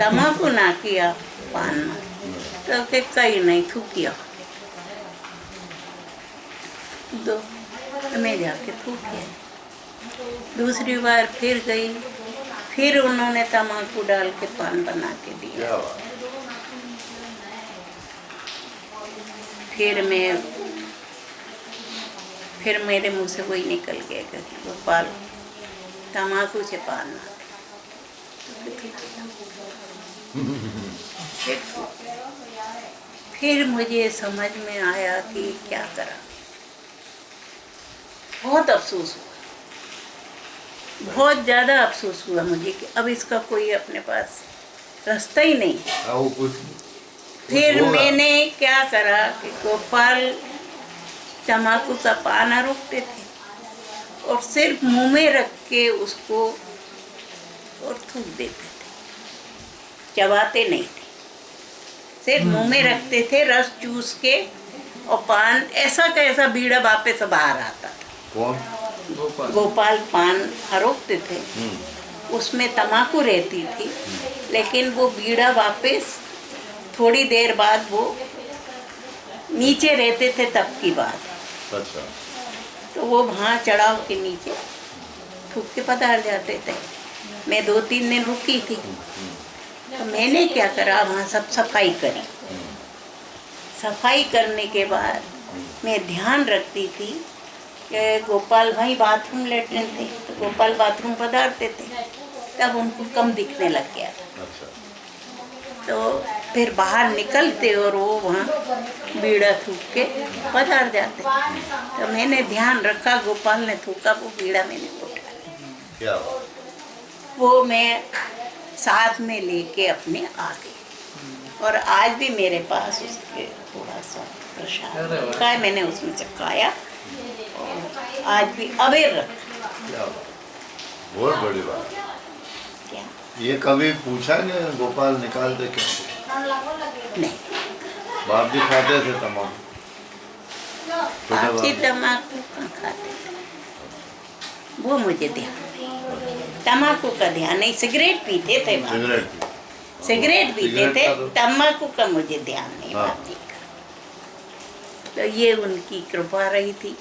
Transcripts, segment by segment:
तम्बाकू ना किया पान में तो के कहीं नहीं थूकिया दो मैं जाके थूकिया। दूसरी बार फिर गई, फिर उन्होंने तम्बाकू डाल के पान बना के दिया। फिर मेरे मुंह से वही निकल गया कि गोपाल तम्बाकू से पान ना फिर मुझे समझ में आया कि क्या करा। बहुत अफसोस हुआ, बहुत ज़्यादा अफसोस हुआ मुझे कि अब इसका कोई अपने पास रास्ता ही नहीं। फिर मैंने क्या करा कि गोपाल तम्बाकू का पान रोकते थे और सिर्फ मुंह में रख के उसको और थूक देते थे, चबाते नहीं थे, सिर्फ मुंह में रखते थे, रस चूस के। और पान ऐसा कैसा बीड़ा वापस बाहर आता था। कौन? गोपाल पान रोकते थे, उसमें तम्बाकू रहती थी, लेकिन वो बीड़ा वापस थोड़ी देर बाद वो नीचे रहते थे तब की बात। अच्छा। तो वो वहाँ चढ़ाव के नीचे थूक के पधार जाते थे। मैं 2-3 दिन रुकी थी, तो मैंने क्या करा, वहाँ सब सफाई करी। सफाई करने के बाद मैं ध्यान रखती थी कि गोपाल भाई बाथरूम लेटने थे, तो गोपाल बाथरूम पधारते थे, तब उनको कम दिखने लग गया था। अच्छा। तो फिर बाहर निकलते और वो वहाँ बीड़ा थूक के पधार जाते। तो मैंने ध्यान रखा, गोपाल ने थूका, वो बीड़ा मैंने उठा लिया। वो मैं साथ में लेके अपने आ गई और आज भी मेरे पास उसके थोड़ा सा प्रसाद का है, मैंने उसमें से खाया और आज भी अवेयर रखा। बहुत बड़ी बात। क्या ये कभी पूछा नहीं गोपाल निकालते क्यों? नहीं, बाप जी खाते थे तम्बाकू? बाप जी तम्बाकू खाते थे, वो मुझे ध्यान नहीं। तम्बाकू का ध्यान नहीं, सिगरेट पीते थे, सिगरेट पीते थे, तम्बाकू का मुझे ध्यान नहीं बाप जी का। तो ये उनकी कृपा रही थी।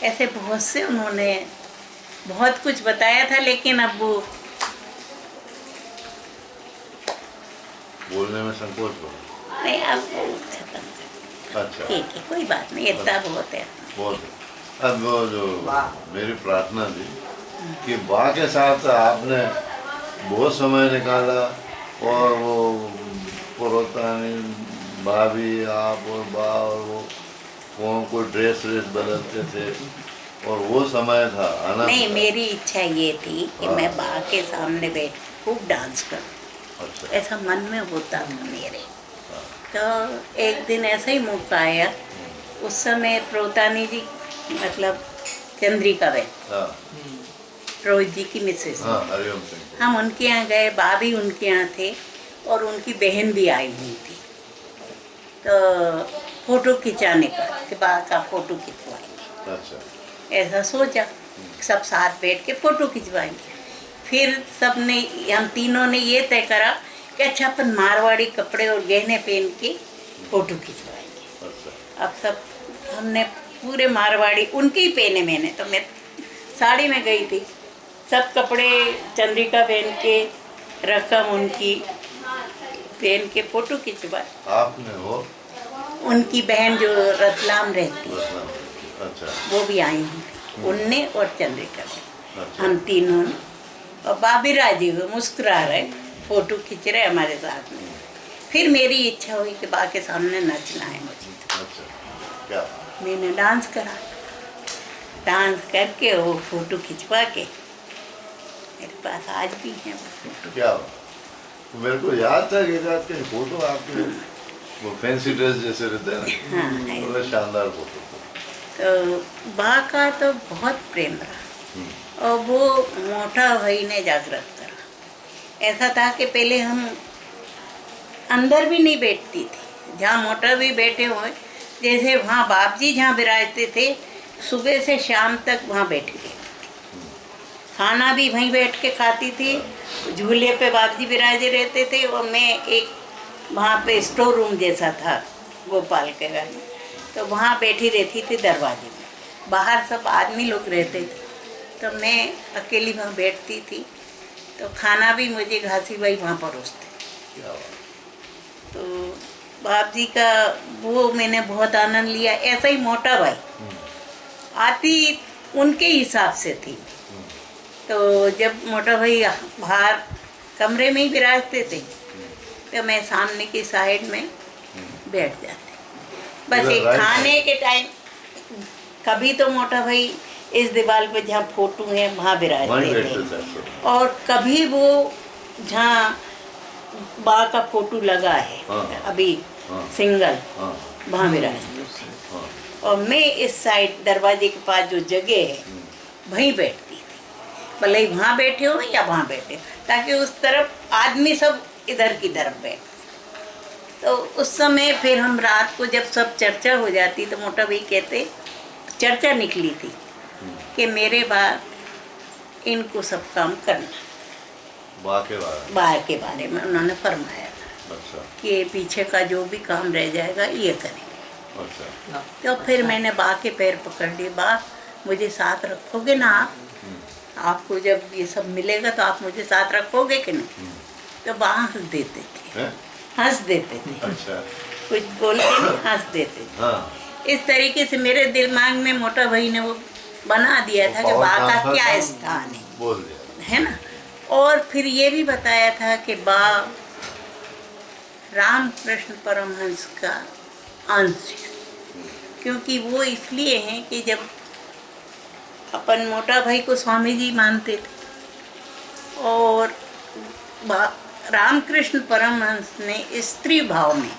ऐसे बहुत से उन्होंने बहुत कुछ बताया था, लेकिन अब वो बोलने में संकोच हो नहीं, अब वो खत्म कर। अच्छा, ठीक है, कोई बात नहीं, इतना बहुत है। बहुत। अब वो जो मेरी प्रार्थना थी कि बा के साथ आपने बहुत समय निकाला और वो परोतानी भाभी, आप और बा और वो कोई ड्रेस बदलते थे और वो समय था आनंद। नहीं, मेरी इच्छा ये थी कि मैं बा के सामने बैठ खूब डांस करूं। अच्छा। ऐसा मन में होता था मेरे। तो एक दिन ऐसा ही मौका आया, उस समय प्रोतानी जी मतलब चंद्रिका बहन, रोहित जी की मिसेस, हम उनके यहाँ गए, बा भी उनके यहाँ थे और उनकी बहन भी आई हुई थी। तो फोटो खिंचाने का कि बा का फोटो खिंचवाएंगे। अच्छा। ऐसा सोचा, सब साथ बैठ के फोटो खिंचवाएंगे। फिर सबने, हम तीनों ने ये तय करा कि अच्छा अपन मारवाड़ी कपड़े और गहने पहन के फोटो खिंचवाएंगे। अच्छा। अब सब हमने पूरे मारवाड़ी उनके ही पहने, मैंने तो मैं साड़ी में गई थी, सब कपड़े चंद्रिका पहन के, रकम उनकी पहन के फोटो खिंचवाए। आपने वो उनकी बहन जो रतलाम रहती है, अच्छा, वो भी आई हुई, उनने और चंद्रिका ने। अच्छा। हम तीनों ने, और बाबी राजी हुए, मुस्कुरा रहे, फोटो खींच रहे हमारे साथ में। फिर मेरी इच्छा हुई कि बा के सामने नचना है मुझे। अच्छा। क्या? मैंने डांस करा, डांस करके वो फोटो खिंचवा के मेरे पास आज भी है वो फोटो। क्या? मेरे को याद था कि आपके फोटो आपके वो फैंसी ड्रेस जैसे रहते हैं ना। हाँ, वो शानदार फोटो। तो बा का तो बहुत प्रेम रहा और वो मोटा भाई ने जागृत करा। ऐसा था कि पहले हम अंदर भी नहीं बैठती थी, जहाँ मोटा भी बैठे हुए, जैसे वहाँ बाप जी जहाँ विराजते थे, सुबह से शाम तक वहाँ बैठे रहते थे, खाना भी वहीं बैठ के खाती थी। झूले पे बाबजी विराजे रहते थे और मैं एक वहाँ पे स्टोर रूम जैसा था गोपाल के घर में, तो वहाँ बैठी रहती थी दरवाजे में। बाहर सब आदमी लोग रहते थे तो मैं अकेली वहाँ बैठती थी। तो खाना भी मुझे घासी भाई वहाँ परोसते। तो बाप जी का वो मैंने बहुत आनंद लिया। ऐसा ही मोटा भाई आती उनके हिसाब से थी। तो जब मोटा भाई बाहर कमरे में ही विराजते थे तो मैं सामने की साइड में बैठ जाती। बस एक खाने के टाइम कभी तो मोटा भाई इस दीवार पे जहाँ फोटो है वहाँ विराजते थे, और कभी वो जहाँ बा का फोटो लगा है अभी सिंगल वहाँ विराजते थे। और मैं इस साइड दरवाजे के पास जो जगह है वहीं बैठती थी, भले ही वहाँ बैठे हो या वहाँ बैठे हो, ताकि उस तरफ आदमी सब इधर की तरफ बैठे। तो उस समय फिर हम रात को जब सब चर्चा हो जाती तो मोटा भाई कहते, चर्चा निकली थी कि मेरे बाद इनको सब काम करना, बा के बारे में उन्होंने फरमाया था। अच्छा। कि पीछे का जो भी काम रह जाएगा ये करेंगे। अच्छा। तो फिर मैंने बा के पैर पकड़ लिए, बा मुझे साथ रखोगे ना आप? आपको जब ये सब मिलेगा तो आप मुझे साथ रखोगे कि नहीं? तो बा हंस देते थे, हंस देते थे। अच्छा। कुछ बोलते नहीं, हंस देते थे। हाँ। इस तरीके से मेरे दिमाग में मोटा भाई ने वो बना दिया था कि बा का क्या स्थान है, बोल दिया है ना। और फिर ये भी बताया था कि बा रामकृष्ण परमहंस का अंश है, क्योंकि वो इसलिए हैं कि जब अपन मोटा भाई को स्वामी जी मानते थे और रामकृष्ण परमहंस ने स्त्री भाव में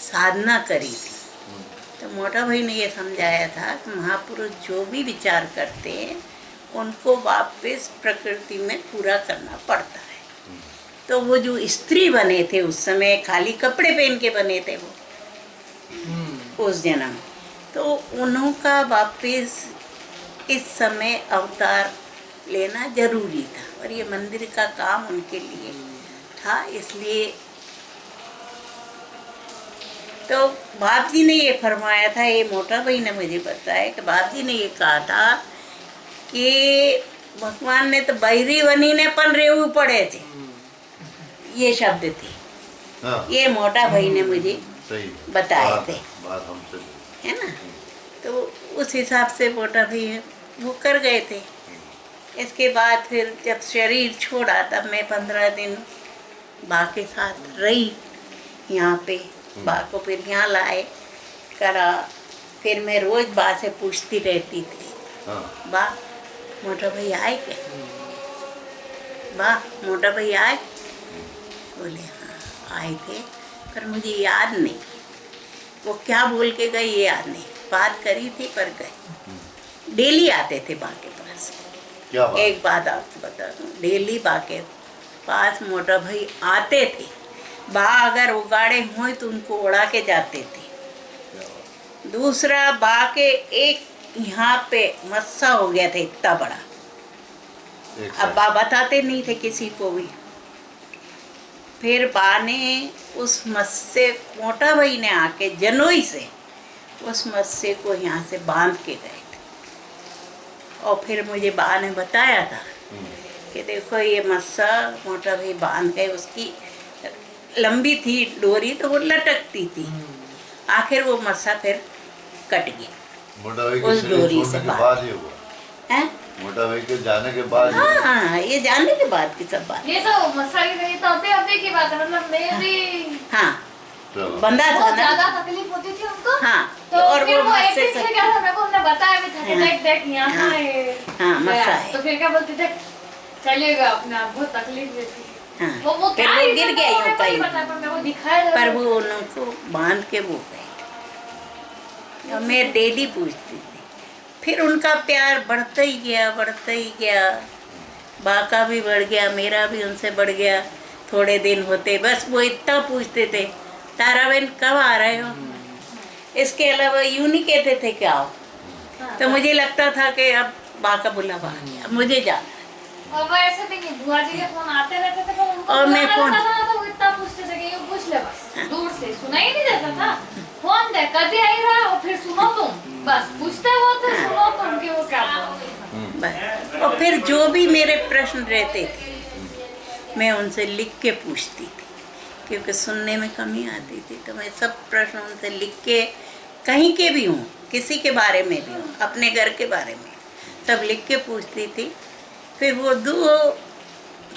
साधना करी थी, तो मोटा भाई ने ये समझाया था कि महापुरुष जो भी विचार करते हैं उनको वापस प्रकृति में पूरा करना पड़ता है। तो वो जो स्त्री बने थे उस समय, खाली कपड़े पहन के बने थे वो उस जन्म, तो उनका वापस इस समय अवतार लेना जरूरी था और ये मंदिर का काम उनके लिए था। इसलिए तो बाप जी ने ये फरमाया था, ये मोटा भाई ने मुझे बताया कि बाप जी ने ये कहा था कि भगवान ने तो बैरी बनी ने पन रेऊ पड़े थे, ये शब्द थे। हाँ। ये मोटा भाई ने मुझे बताए थे, है ना। तो उस हिसाब से मोटा भाई वो कर गए थे। इसके बाद फिर जब शरीर छोड़ा तब मैं 15 दिन बा के साथ रही यहाँ पे। बा को फिर यहाँ लाए करा, फिर मैं रोज बा से पूछती रहती थी, हाँ। बा मोटा भाई आए क्या? बा मोटा भाई आए? बोले हाँ आए थे, पर मुझे याद नहीं वो क्या बोल के गए, ये याद नहीं। बात करी थी पर गए। डेली आते थे बा के पास। क्या बात? एक बात आपको बता दूं, डेली बा के पास मोटा भाई आते थे। बा अगर उगाड़े हुए तो उनको उड़ा के जाते थे। दूसरा, बा के एक यहाँ पे मस्सा हो गया था इतना बड़ा, अब बा बताते नहीं थे किसी को भी। फिर बा ने उस मस्से, मोटा भाई ने आके जनोई से उस मस्से को यहाँ से बांध के गए थे। और फिर मुझे बा ने बताया था कि देखो ये मस्सा मोटा भाई बांध गए, उसकी लंबी थी डोरी तो वो लटकती थी, आखिर वो मस्सा फिर कट गया उस डोरी से बाद ही हुआ है। मोटा भाई के जाने के बाद, हाँ ये जाने के बाद की सब बात। ये तो मस्सा की तो अपने की बात है, मतलब मैं भी हाँ बंदा था ना, ज्यादा तकलीफ होती थी उनको। हाँ तो और फिर वो मस्से एक से क्या था, मेरे को उन्होंने बताया भी था कि देख देख यहाँ है, हाँ मस्सा है। तो फिर क्या बोलते थे, चलिएगा अपना, बहुत तकलीफ देती। हाँ वो फिर वो गिर गया यूं कहीं, पर वो उनको बांध के वो गए। और मैं डेली पूछती थी। फिर उनका प्यार बढ़ता ही गया, बढ़ता ही गया। बा का भी बढ़ गया, मेरा भी उनसे बढ़ गया। थोड़े दिन होते बस वो इतना पूछते थे, तारा बहन कब आ रहे हो? इसके अलावा यूं नहीं कहते थे क्या हो। तो मुझे लगता था कि अब बा का बुलावा आ गया, अब मुझे जाना है। और वो ऐसे भी नहीं, बुआ जी के फोन आते रहते थे, पर उनको और मैं बुलाना फोन- रहता था ना, तो वो इतना पूछते थे कि ये पूछ ले बस, दूर से सुना ही नहीं देता था। फोन दे कभी आई रहा और फिर सुनो तुम, बस पूछते वो थे, सुनो तुम कि वो क्या बोल रहे हैं। बस। और फिर जो भी मेरे प्रश्न रहते थे मैं उनसे लिख के पूछती थी, क्योंकि सुनने में कमी आती थी, तो मैं सब प्रश्न उनसे लिख के, कहीं के भी हूँ, किसी के बारे में भी हूँ, अपने घर के बारे में, सब लिख के पूछती थी। फिर वो 2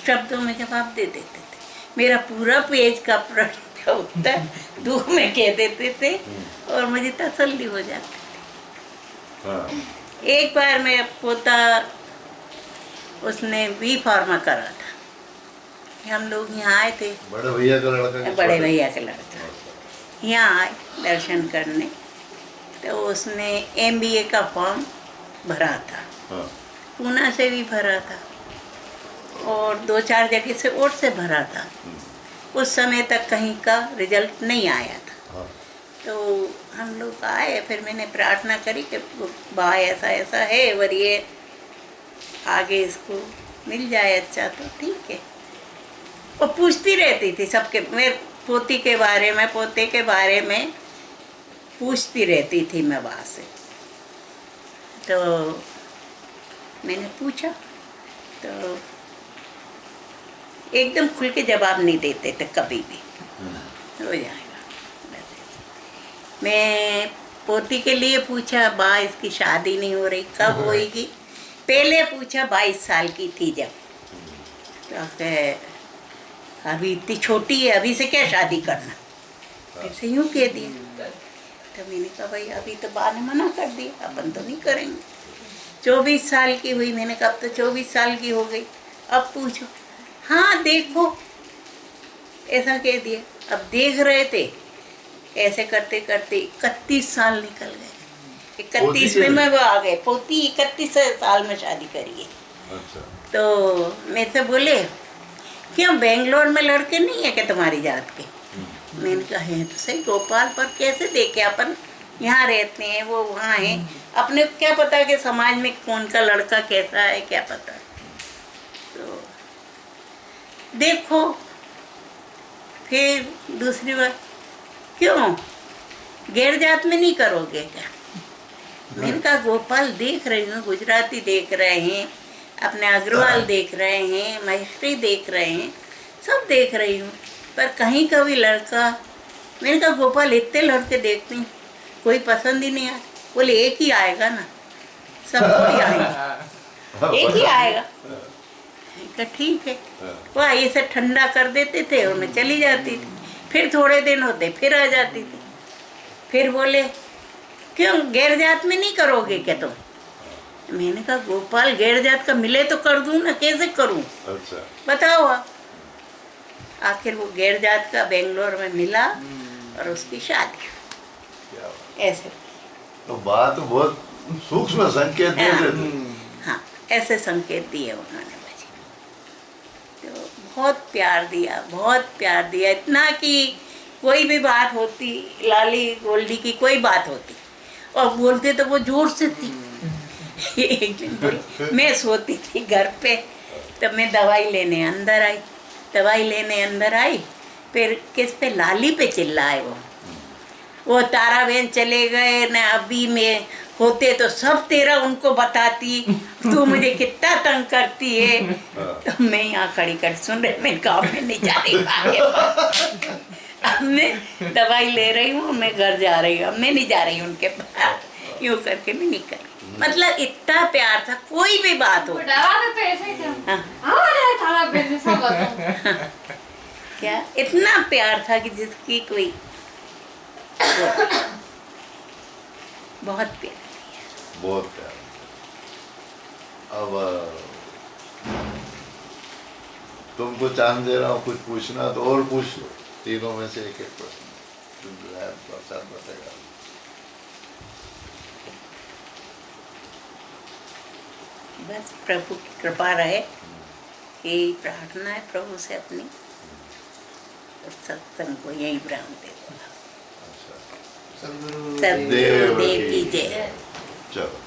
शब्दों में जवाब दे देते थे। मेरा पूरा पेज का प्रश्न का उत्तर 2 में कह देते थे और मुझे तसल्ली हो जाती थी। हाँ। एक बार मेरा पोता, उसने बी फार्मा करा था, हम लोग यहाँ आए थे, बड़े भैया का लड़का कि बड़े छोटे? भैया का लड़का, यहाँ आए दर्शन करने, तो उसने MBA का फॉर्म भरा था, हाँ। पूना से भी भरा था और 2-4 जगह से और से भरा था। उस समय तक कहीं का रिजल्ट नहीं आया था। हाँ। तो हम लोग आए, फिर मैंने प्रार्थना करी कि बा ऐसा ऐसा है और ये आगे इसको मिल जाए अच्छा तो ठीक है। और पूछती रहती थी सबके, मेरे पोती के बारे में, पोते के बारे में पूछती रहती थी मैं वहाँ से। तो मैंने पूछा तो एकदम खुल के जवाब नहीं देते थे कभी भी, हो जाएगा बस ऐसे। मैं पोती के लिए पूछा, बा इसकी शादी नहीं हो रही, कब होएगी? पहले पूछा 22 साल की थी जब, तो कहे, अभी इतनी छोटी है, अभी से क्या शादी करना? फिर से यूँ कह दिया। तो मैंने कहा भाई अभी तो बा ने मना कर दिया, अपन तो नहीं करेंगे। 24 साल की हुई, मैंने कहा अब तो 24 साल की हो गई, अब पूछो। हाँ देखो, ऐसा कह दिया। अब देख रहे थे, ऐसे करते करते 31 साल निकल गए। 31 में मैं वो आ गए, पोती 31 साल में शादी करी है। अच्छा। तो मेरे से बोले, क्यों बेंगलोर में लड़के नहीं है क्या तुम्हारी जात के? मैंने कहा है तो सही गोपाल, पर कैसे देखे, अपन यहाँ रहते हैं, वो वहाँ है, अपने क्या पता कि समाज में कौन का लड़का कैसा है, क्या पता। तो देखो, फिर दूसरी बार, क्यों गैर जात में नहीं करोगे क्या? मैंने कहा गोपाल देख रही हूँ, गुजराती देख रहे हैं, अपने अग्रवाल देख रहे हैं, महेश्वरी देख रहे हैं, सब देख रही हूँ, पर कहीं का भी लड़का। मैंने कहा गोपाल इतने लड़के देखती हूँ, कोई पसंद ही नहीं आया। बोले एक ही आएगा ना, सब कोई आएगा, एक ही आएगा। कहा ठीक है। वो ऐसे ठंडा कर देते थे और मैं चली जाती थी, फिर थोड़े दिन होते फिर आ जाती थी। फिर बोले क्यों गैर जात में नहीं करोगे क्या तुम? मैंने कहा गोपाल गैर जात का मिले तो कर दूं ना, कैसे करूं? अच्छा। बताओ आप। आखिर वो गैर जात का बेंगलोर में मिला और उसकी शादी। क्या बात। ऐसे तो बात बहुत सूक्ष्म संकेत दे देते। हाँ, ऐसे संकेत दिए उन्होंने मुझे। तो बहुत प्यार दिया, बहुत प्यार दिया, इतना कि कोई भी बात होती, लाली गोल्डी की कोई बात होती और बोलते तो वो जोर से थी। एक दिन बोली, मैं सोती थी घर पे, तब मैं दवाई लेने अंदर आई, फिर किस पे, लाली पे चिल्लाए वो तारा बहन चले गए न, अभी मैं होते तो सब तेरा उनको बताती, तू मुझे कितना तंग करती है। तो मैं यहाँ खड़ी कर सुन रही, मैं गाँव में नहीं जा रही, अब मैं दवाई ले रही हूँ, मैं घर जा रही हूँ, अब मैं नहीं जा रही उनके पास, यूँ करके मैं निकल। मतलब इतना प्यार था, कोई भी बात हो। डरा देते ऐसे ही थे। हाँ। थाला पहन सब बताओ। क्या इतना प्यार था कि जिसकी कोई बहुत प्यार। बहुत प्यार। अब तुमको चांस दे रहा हूँ, कुछ पूछना तो और पूछ लो, तीनों में से एक एक प्रश्न बतेगा। बस प्रभु की कृपा रहे, यही प्रार्थना है प्रभु से अपनी, सत्संग को यही विराम दे दो। अच्छा। सदगुरुदेव की जय। चलो।